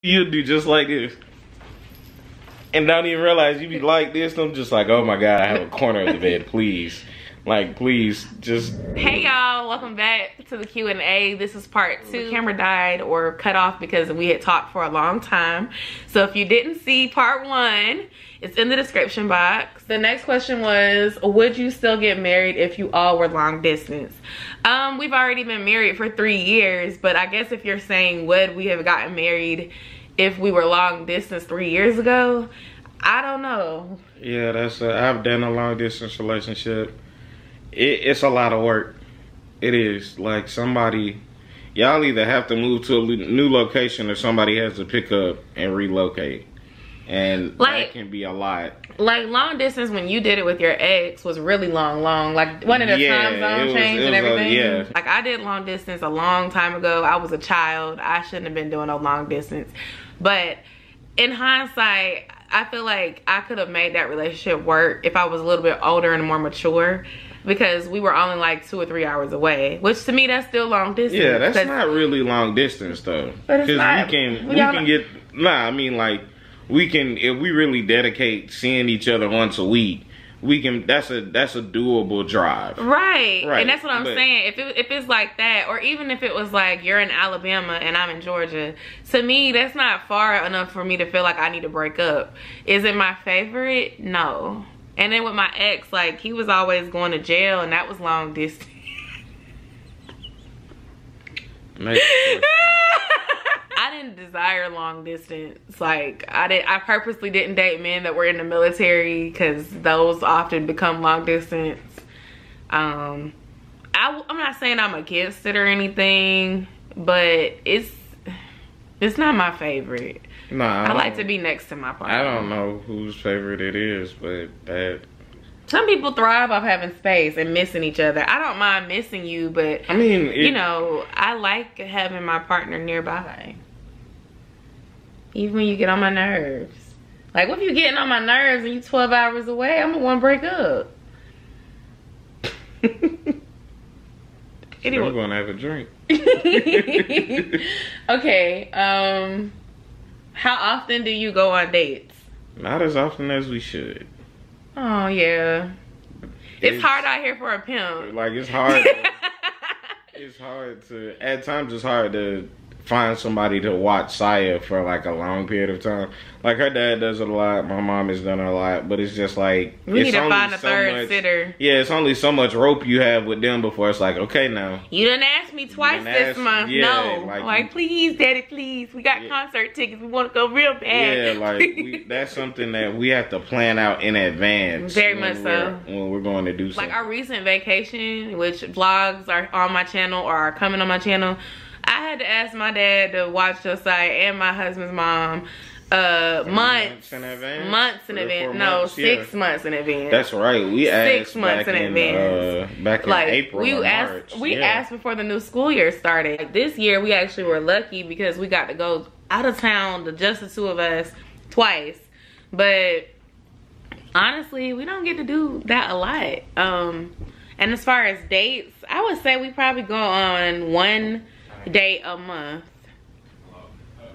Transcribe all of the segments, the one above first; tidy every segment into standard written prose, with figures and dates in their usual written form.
You do just like this. And don't even realize you be like this. I'm just like, oh my God, I have a corner of the bed, please. Like, please, just... Hey y'all, welcome back to the Q&A. This is part 2. The camera died or cut off because we had talked for a long time. So if you didn't see part 1, it's in the description box. The next question was, would you still get married if you all were long distance? We've already been married for 3 years, but I guess if you're saying would we have gotten married if we were long distance 3 years ago, I don't know. Yeah, I've done a long distance relationship. It's a lot of work. It is. Like, y'all either have to move to a new location or somebody has to pick up and relocate. And that can be a lot. Like, long distance when you did it with your ex was really long. Like, one of the time zone change and everything. Like, I did long distance a long time ago. I was a child. I shouldn't have been doing no long distance. But in hindsight, I feel like I could have made that relationship work if I was a little bit older and more mature. Because we were only like 2 or 3 hours away, which to me that's still long distance. Yeah, that's not really long distance though. Because we can get I mean, like, we can, if we really dedicate seeing each other once a week, we can. That's a doable drive. Right. And that's what I'm saying. If it's like that, or even if it was like you're in Alabama and I'm in Georgia, to me that's not far enough for me to feel like I need to break up. Is it my favorite? No. And then with my ex, like, he was always going to jail, and that was long distance. I didn't desire long distance. Like, I purposely didn't date men that were in the military because those often become long distance. I'm not saying I'm against it or anything, but it's not my favorite. Nah, I like to be next to my partner. I don't know whose favorite it is, but some people thrive off having space and missing each other. I don't mind missing you, but I mean, you know, I like having my partner nearby. Even when you get on my nerves. Like, what if you getting on my nerves and you 12 hours away? I'm gonna want to break up. Anyway, we're gonna have a drink. Okay, how often do you go on dates? Not as often as we should. Oh, yeah. It's hard out here for a pimp. Like, it's hard. At times it's hard to find somebody to watch Saya for like a long period of time. Like, her dad does it a lot, my mom has done it a lot, but it's just like, we need to find a third sitter. Yeah, it's only so much rope you have with them before it's like, okay, now you done asked me twice this month. Yeah, no, like please, daddy, please, we got concert tickets, we want to go real bad. Yeah, like that's something that we have to plan out in advance. Very much so. When we're going to do something. Like our recent vacation, which vlogs are on my channel or are coming on my channel, I had to ask my dad to watch Josiah and my husband's mom months in advance. No, 6 months in advance. That's right. We asked 6 months in advance. Back in like, April or March. We asked before the new school year started. Like, this year we actually were lucky because we got to go out of town, just the 2 of us, twice. But honestly, we don't get to do that a lot. And as far as dates, I would say we probably go on 1 date a month.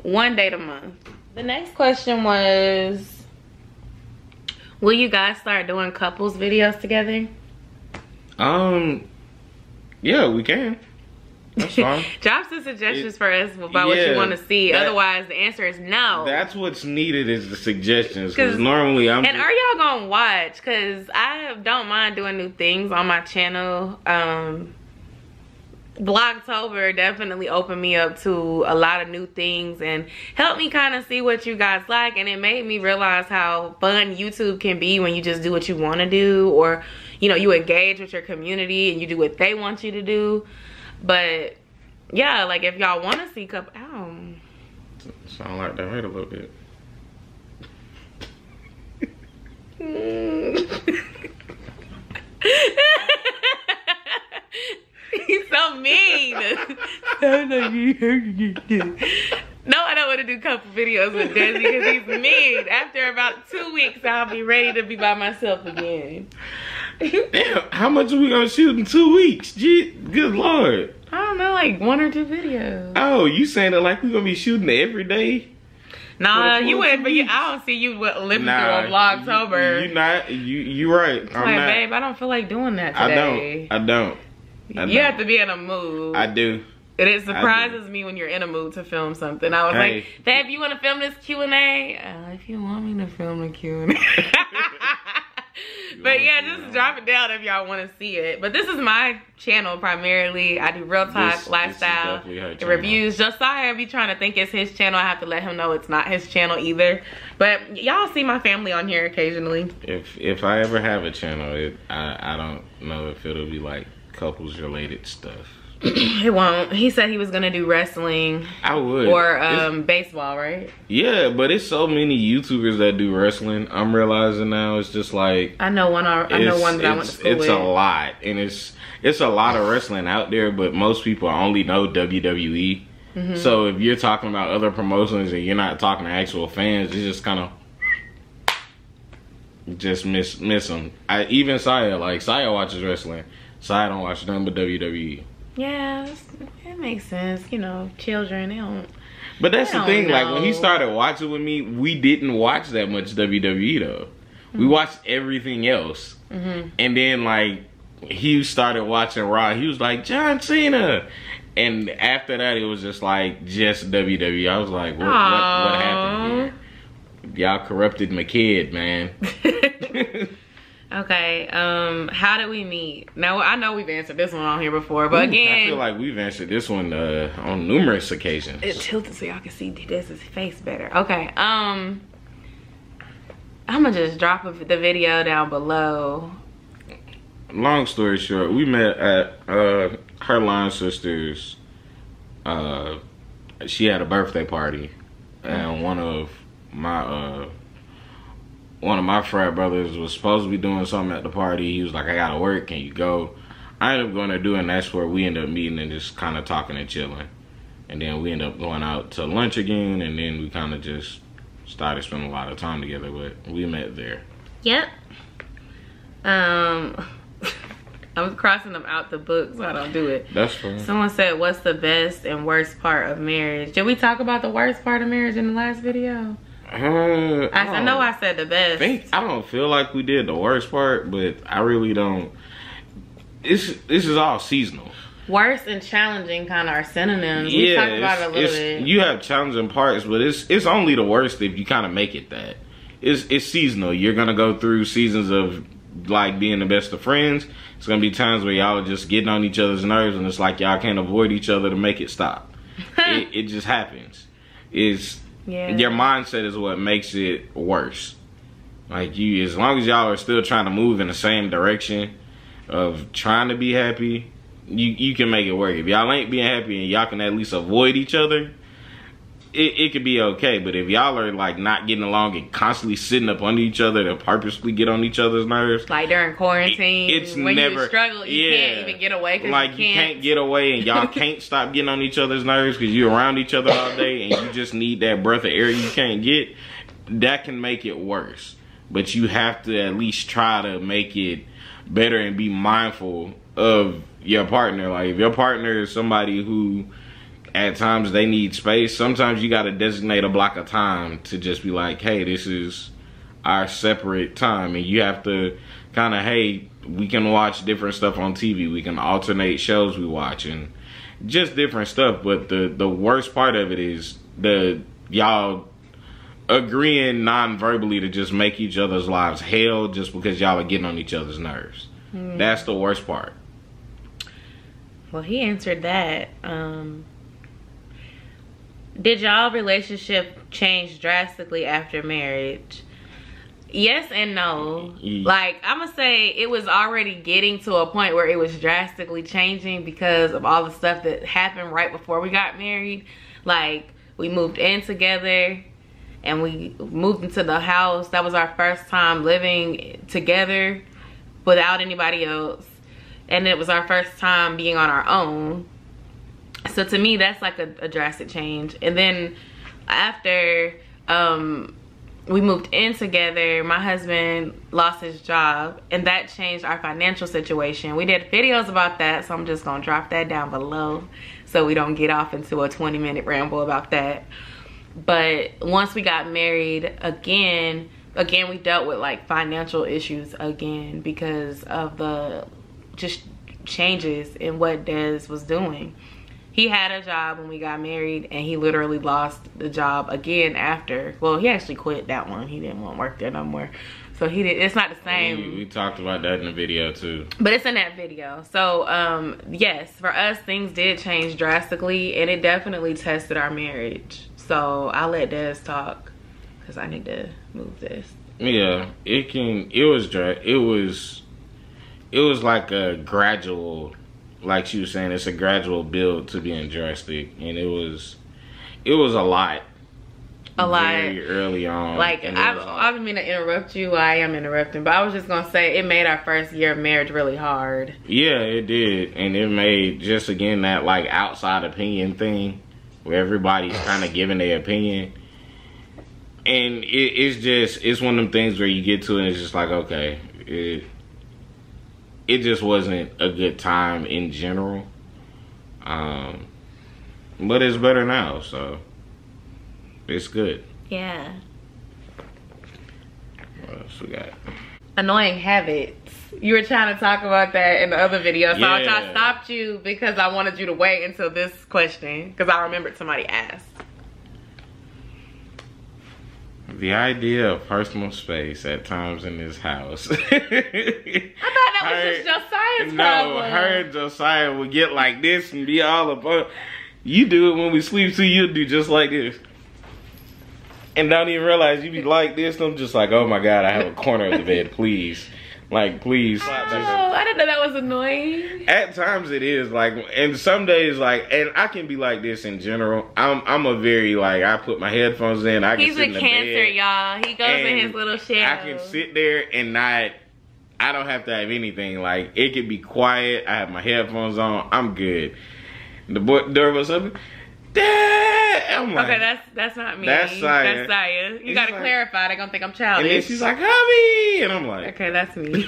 1 date a month. The next question was, will you guys start doing couples videos together? Yeah, we can. That's fine. Drop some suggestions for us about what you want to see. Otherwise, the answer is no. That's what's needed is the suggestions. Because normally are y'all gonna watch? Because I don't mind doing new things on my channel. Vlogtober definitely opened me up to a lot of new things and helped me kind of see what you guys like, and it made me realize how fun YouTube can be when you just do what you want to do, or you know, you engage with your community and you do what they want you to do. But yeah, like if y'all want to see couple, sound like that hurt a little bit. He's so mean. No, I don't want to do couple videos with Desi because he's mean. After about 2 weeks, I'll be ready to be by myself again. Damn, how much are we gonna shoot in 2 weeks? Gee, good Lord. I don't know, like 1 or 2 videos. Oh, you saying it like we're gonna be shooting every day? Nah, you went, but I don't see you living through a vlogtober. You right. I'm not. Babe, I don't feel like doing that today. I don't. You have to be in a mood. I do. And it surprises me when you're in a mood to film something. I was like, babe, you want to film this Q&A? If you want me to film the Q&A. But yeah, just drop it down if y'all want to see it. But this is my channel primarily. I do real talk, lifestyle, reviews. Josiah be trying to think it's his channel. I have to let him know it's not his channel either. But y'all see my family on here occasionally. If I ever have a channel, I don't know if it'll be like couples related stuff. It won't. He said he was gonna do wrestling. I would. Or baseball, right? Yeah, but it's so many YouTubers that do wrestling. I'm realizing now it's just like I know one that I went to school with. It's a lot, and it's a lot of wrestling out there, but most people only know WWE. So if you're talking about other promotions and you're not talking to actual fans, it's just kind of just miss them. Even Saya watches wrestling. Saya don't watch nothing but WWE. Yeah, it makes sense. You know, children, they don't. But that's the thing. Like when he started watching with me, we didn't watch that much WWE though. We watched everything else, and then like he started watching Raw. He was like John Cena, and after that it was just WWE. I was like, what happened here? Y'all corrupted my kid, man. Okay, how did we meet? Now, I know we've answered this one on here before, but again... I feel like we've answered this one on numerous occasions. It's tilted so y'all can see Dez's face better. Okay, I'm gonna just drop the video down below. Long story short, we met at her line sister's, she had a birthday party, and one of my frat brothers was supposed to be doing something at the party. He was like, I gotta work, can you go? I ended up going to do it, and that's where we ended up meeting and just kind of talking and chilling. And then we ended up going out to lunch again, and then we kind of just started spending a lot of time together, but we met there. Yep. I'm crossing them out the book so I don't do it. That's fine. Someone said, what's the best and worst part of marriage? Did we talk about the worst part of marriage in the last video? I know I said the best. I don't feel like we did the worst part, but I really don't. This is all seasonal. Worst and challenging kind of are synonyms. We talked about it a little bit. You have challenging parts, but it's only the worst if you kind of make it that. It's seasonal. You're gonna go through seasons of like being the best of friends. It's gonna be times where y'all are just getting on each other's nerves, and it's like y'all can't avoid each other to make it stop. it just happens. Your mindset is what makes it worse. Like as long as y'all are still trying to move in the same direction of trying to be happy, you can make it work. If y'all ain't being happy and y'all can at least avoid each other, it could be okay. But if y'all are like not getting along and constantly sitting up under each other to purposely get on each other's nerves, like during quarantine, it's when never you struggle, you can't even get away. Like you can't get away, and y'all can't stop getting on each other's nerves because you're around each other all day, and you just need that breath of air you can't get. That can make it worse. But you have to at least try to make it better and be mindful of your partner. Like if your partner is somebody who at times they need space, sometimes you got to designate a block of time to just be like, hey, this is our separate time, and you have to kind of, hey, we can watch different stuff on TV, we can alternate shows we watch and just different stuff. But the worst part of it is y'all agreeing non-verbally to just make each other's lives hell just because y'all are getting on each other's nerves. That's the worst part. Well, he answered that. Did y'all relationship change drastically after marriage? Yes and no. Like, I'm gonna say it was already getting to a point where it was drastically changing because of all the stuff that happened right before we got married. Like, we moved in together and we moved into the house. That was our first time living together without anybody else. And it was our first time being on our own. So to me, that's like a drastic change. And then after we moved in together, my husband lost his job, and that changed our financial situation. We did videos about that, so I'm just gonna drop that down below so we don't get off into a 20-minute ramble about that. But once we got married again, we dealt with like financial issues again because of the just changes in what Des was doing. He had a job when we got married, and he literally lost the job again after. Well, he actually quit that one. He didn't want to work there no more. So he did. It's not the same. We talked about that in the video too. But it's in that video. So yes, for us, things did change drastically, and it definitely tested our marriage. So I'll let Des talk because I need to move this. Yeah, it was like a gradual, like she was saying, it's a gradual build to being drastic, and it was a lot. Very early on. Like, I didn't mean to interrupt you. I am interrupting, but I was just gonna say it made our first year of marriage really hard. Yeah, it did, and it made just again that like outside opinion thing where everybody's kind of giving their opinion, and it's one of them things where you get to it and it's just like, okay, it just wasn't a good time in general, but it's better now, so it's good. Yeah. What else we got? Annoying habits. You were trying to talk about that in the other video, so I stopped you because I wanted you to wait until this question, because I remembered somebody asked. The idea of personal space at times in this house. I thought that was just Josiah's problem. No, her and Josiah would get like this and be all about. You do it when we sleep too. You do just like this, and don't even realize you be like this. I'm just like, oh my god, I have a corner of the bed, please. Like, please. Oh, I didn't know that was annoying. At times it is, like, and some days, like, and I can be like this in general. I'm a very, like, I put my headphones in, I can sit in the bed. He's a Cancer, y'all. He goes in his little shell. I can sit there and I don't have to have anything. Like, it could be quiet. I have my headphones on. I'm good. The door was open. Dad! I'm like, okay, that's not me. That's Saya. That's Saya. You gotta clarify. They're gonna think I'm childish. And then she's like, hubby! And I'm like, okay, that's me.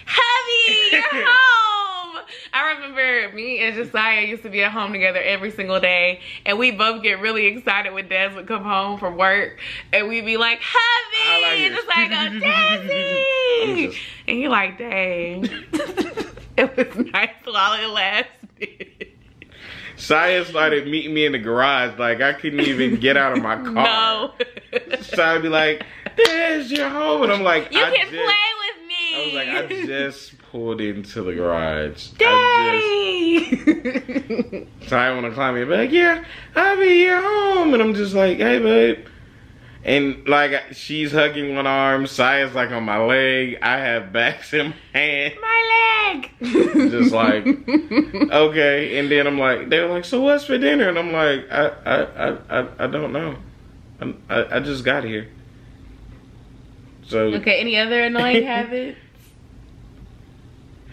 Hubby, you're home! I remember me and Josiah used to be at home together every single day, and we both get really excited when Des would come home from work, and we'd be like, hubby! Like and Josiah goes, Desi! And you're like, dang. It was nice while it lasted. Saya started meeting me in the garage. Like, I couldn't even get out of my car. No. Saya would be like, there's your home. And I'm like, you can play with me. I was like, I just pulled into the garage. Saya want to climb me and be like, yeah, I'll be your home. And I'm just like, hey, babe. And like, she's hugging one arm, Saya's like on my leg, I have backs in my hand. My leg! Just like, okay. And then I'm like, they're like, so what's for dinner? And I'm like, I don't know. I just got here. So okay, any other annoying habits?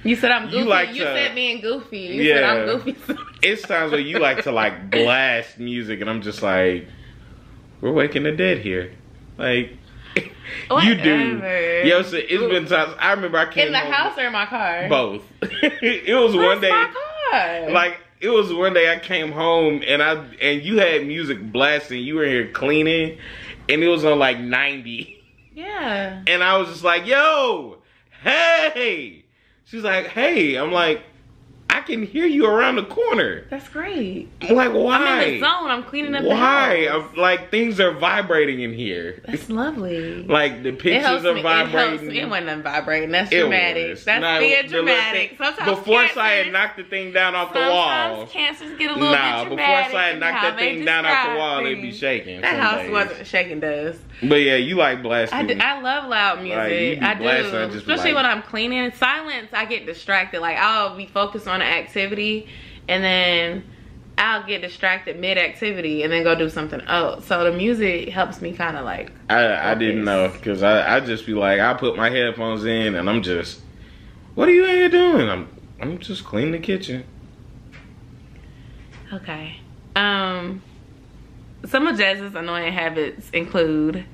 You said I'm goofy. You said me and Goofy. You said I'm goofy. It's times where you like to like blast music and I'm just like, we're waking the dead here. Like, you do. Yo, so it's been times. I remember I came in the house or in my car? Both. It was one day. My car? Like, it was one day I came home and you had music blasting. You were here cleaning and it was on like 90. Yeah. And I was just like, yo, hey. She's like, hey. I'm like, I can hear you around the corner. That's great. I'm like, why? I'm in the zone. I'm cleaning up why? the house. I'm, like, things are vibrating in here. That's lovely. Like, the pictures are vibrating. It wasn't vibrating. That's dramatic. That's being dramatic. Sometimes before Saya knocked the thing down off the wall. Sometimes cancers get a little bit dramatic. Before Saya knocked that thing down off the wall, they'd be shaking. That house wasn't shaking, Des. But yeah, you like blasting. I love loud music. I do. Especially when I'm cleaning. Silence, I get distracted. Like, I'll be focused on an activity and then I'll get distracted mid-activity and then go do something else. So the music helps me kind of like I didn't know, because I just be like, I put my headphones in and I'm just, what are you in here doing? I'm just cleaning the kitchen. Okay. Some of Jez's annoying habits include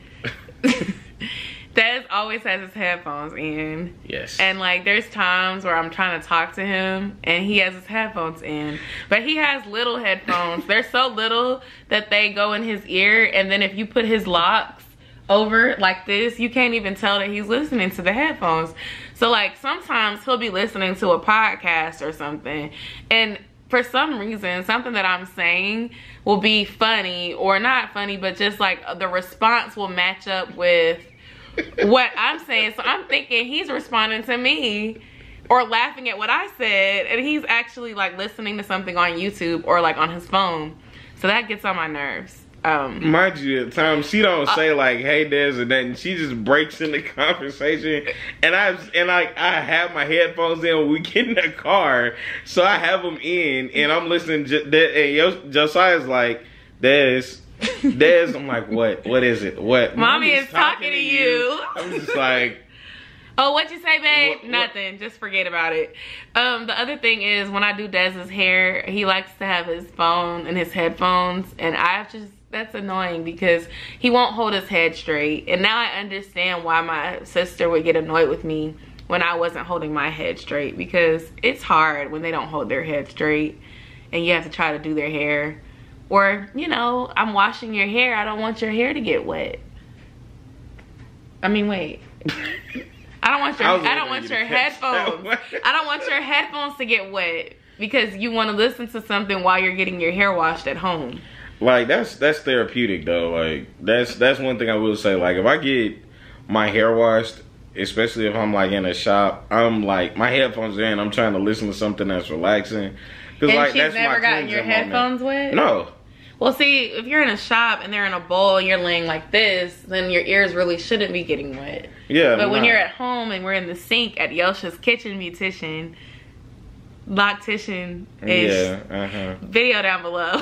that Des always has his headphones in. Yes. And like there's times where I'm trying to talk to him and he has his headphones in. But he has little headphones. They're so little that they go in his ear, and then if you put his locks over like this, you can't even tell that he's listening to the headphones. So like sometimes he'll be listening to a podcast or something, and for some reason something that I'm saying will be funny, or not funny, but just like the response will match up with what I'm saying. So I'm thinking he's responding to me or laughing at what I said, and he's actually like listening to something on YouTube or like on his phone. So that gets on my nerves. Mind you, at times she don't say like, "Hey, Des," or nothing. She just breaks in the conversation, and I have my headphones in when we get in the car, so I have them in, and I'm listening. And Josiah's like, Des. I'm like, what? What is it? What? Mommy is talking to you. I'm just like, oh, what'd you say, babe? Nothing. Just forget about it. The other thing is when I do Dez's hair, he likes to have his phone and his headphones, and that's annoying because he won't hold his head straight. And now I understand why my sister would get annoyed with me when I wasn't holding my head straight, because it's hard when they don't hold their head straight and you have to try to do their hair. Or, you know, I'm washing your hair. I don't want your hair to get wet. I mean, wait. I don't want your headphones. I don't want your headphones to get wet because you want to listen to something while you're getting your hair washed at home. Like that's therapeutic though. Like that's one thing I will say. Like if I get my hair washed, especially if I'm like in a shop, I'm like my headphones are in. I'm trying to listen to something that's relaxing. And like, she's never gotten your headphones wet? No. Well, see, if you're in a shop and they're in a bowl and you're laying like this, then your ears really shouldn't be getting wet. Yeah. But when you're at home and we're in the sink at Yosha's Kitchen Beautician, Loctician is video down below.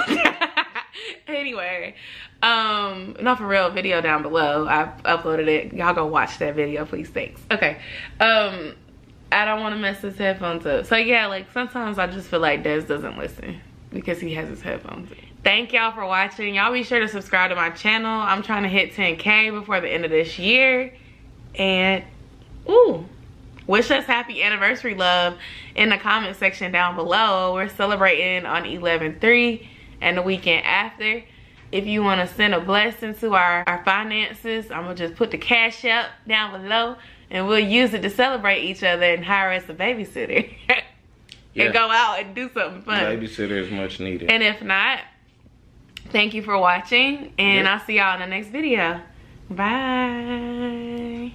Anyway, no, for real, video down below. I've uploaded it. Y'all go watch that video, please. Thanks. Okay. I don't want to mess his headphones up. So yeah, like sometimes I just feel like Des doesn't listen because he has his headphones in. Thank y'all for watching. Y'all be sure to subscribe to my channel. I'm trying to hit 10K before the end of this year. And wish us happy anniversary, love, in the comment section down below. We're celebrating on 11/3 and the weekend after. If you want to send a blessing to our finances, I'm gonna just put the cash app down below and we'll use it to celebrate each other and hire us a babysitter. And go out and do something fun. Babysitter is much needed. And if not, thank you for watching, and I'll see y'all in the next video. Bye.